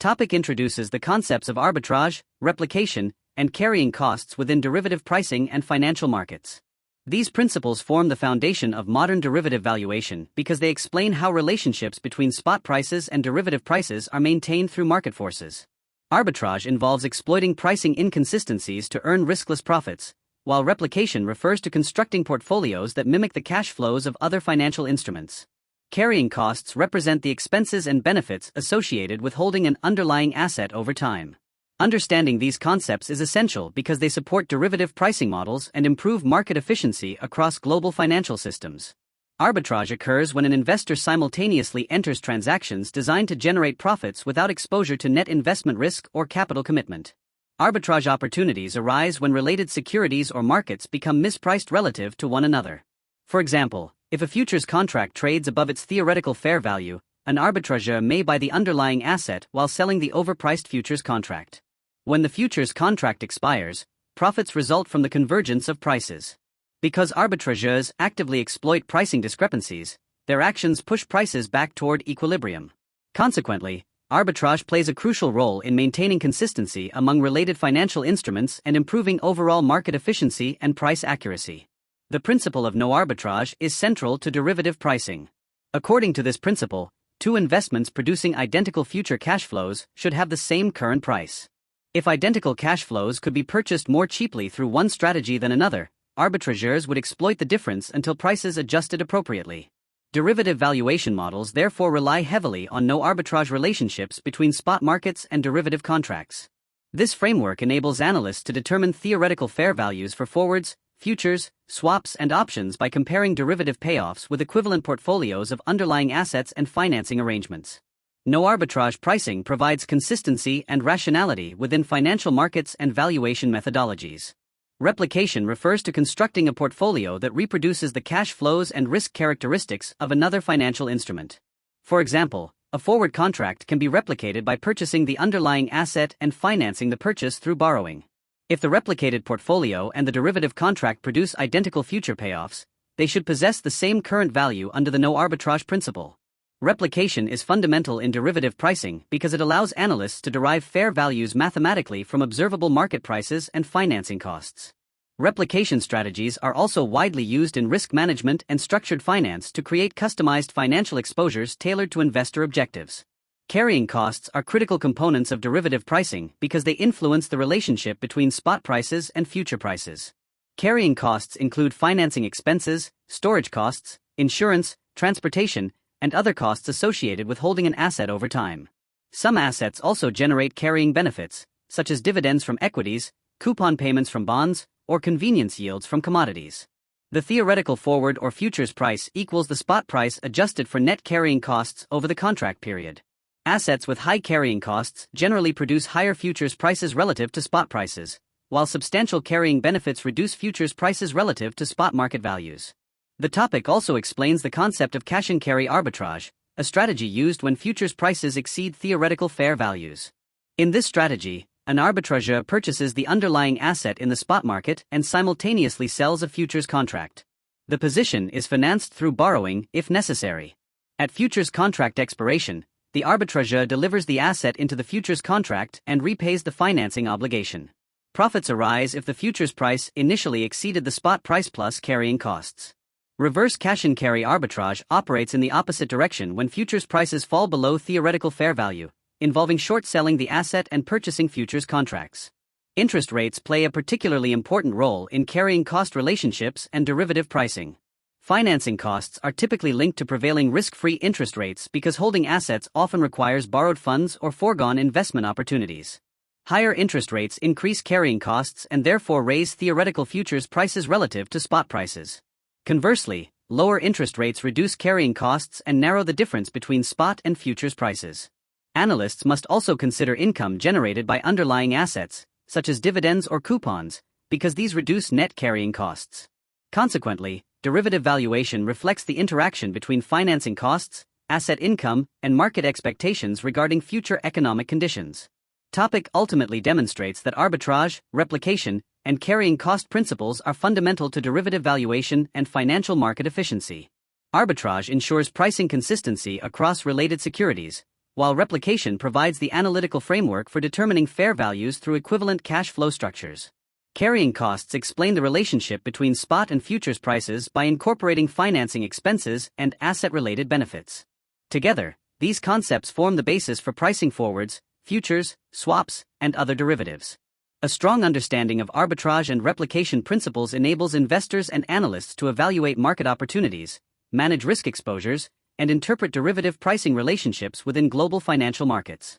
Topic introduces the concepts of arbitrage, replication, and carrying costs within derivative pricing and financial markets. These principles form the foundation of modern derivative valuation because they explain how relationships between spot prices and derivative prices are maintained through market forces. Arbitrage involves exploiting pricing inconsistencies to earn riskless profits, while replication refers to constructing portfolios that mimic the cash flows of other financial instruments. Carrying costs represent the expenses and benefits associated with holding an underlying asset over time. Understanding these concepts is essential because they support derivative pricing models and improve market efficiency across global financial systems. Arbitrage occurs when an investor simultaneously enters transactions designed to generate profits without exposure to net investment risk or capital commitment. Arbitrage opportunities arise when related securities or markets become mispriced relative to one another. For example, if a futures contract trades above its theoretical fair value, an arbitrageur may buy the underlying asset while selling the overpriced futures contract. When the futures contract expires, profits result from the convergence of prices. Because arbitrageurs actively exploit pricing discrepancies, their actions push prices back toward equilibrium. Consequently, arbitrage plays a crucial role in maintaining consistency among related financial instruments and improving overall market efficiency and price accuracy. The principle of no arbitrage is central to derivative pricing. According to this principle, two investments producing identical future cash flows should have the same current price. If identical cash flows could be purchased more cheaply through one strategy than another, arbitrageurs would exploit the difference until prices adjusted appropriately. Derivative valuation models therefore rely heavily on no arbitrage relationships between spot markets and derivative contracts. This framework enables analysts to determine theoretical fair values for forwards, futures, swaps, and options by comparing derivative payoffs with equivalent portfolios of underlying assets and financing arrangements. No arbitrage pricing provides consistency and rationality within financial markets and valuation methodologies. Replication refers to constructing a portfolio that reproduces the cash flows and risk characteristics of another financial instrument. For example, a forward contract can be replicated by purchasing the underlying asset and financing the purchase through borrowing. If the replicated portfolio and the derivative contract produce identical future payoffs, they should possess the same current value under the no arbitrage principle. Replication is fundamental in derivative pricing because it allows analysts to derive fair values mathematically from observable market prices and financing costs. Replication strategies are also widely used in risk management and structured finance to create customized financial exposures tailored to investor objectives. Carrying costs are critical components of derivative pricing because they influence the relationship between spot prices and future prices. Carrying costs include financing expenses, storage costs, insurance, transportation, and other costs associated with holding an asset over time. Some assets also generate carrying benefits, such as dividends from equities, coupon payments from bonds, or convenience yields from commodities. The theoretical forward or futures price equals the spot price adjusted for net carrying costs over the contract period. Assets with high carrying costs generally produce higher futures prices relative to spot prices, while substantial carrying benefits reduce futures prices relative to spot market values. The topic also explains the concept of cash and carry arbitrage, a strategy used when futures prices exceed theoretical fair values. In this strategy, an arbitrageur purchases the underlying asset in the spot market and simultaneously sells a futures contract. The position is financed through borrowing if necessary. At futures contract expiration, the arbitrageur delivers the asset into the futures contract and repays the financing obligation. Profits arise if the futures price initially exceeded the spot price plus carrying costs. Reverse cash and carry arbitrage operates in the opposite direction when futures prices fall below theoretical fair value, involving short selling the asset and purchasing futures contracts. Interest rates play a particularly important role in carrying cost relationships and derivative pricing. Financing costs are typically linked to prevailing risk-free interest rates because holding assets often requires borrowed funds or foregone investment opportunities. Higher interest rates increase carrying costs and therefore raise theoretical futures prices relative to spot prices. Conversely, lower interest rates reduce carrying costs and narrow the difference between spot and futures prices. Analysts must also consider income generated by underlying assets, such as dividends or coupons, because these reduce net carrying costs. Consequently, derivative valuation reflects the interaction between financing costs, asset income, and market expectations regarding future economic conditions. Topic ultimately demonstrates that arbitrage, replication, and carrying cost principles are fundamental to derivative valuation and financial market efficiency. Arbitrage ensures pricing consistency across related securities, while replication provides the analytical framework for determining fair values through equivalent cash flow structures. Carrying costs explain the relationship between spot and futures prices by incorporating financing expenses and asset-related benefits. Together, these concepts form the basis for pricing forwards, futures, swaps, and other derivatives. A strong understanding of arbitrage and replication principles enables investors and analysts to evaluate market opportunities, manage risk exposures, and interpret derivative pricing relationships within global financial markets.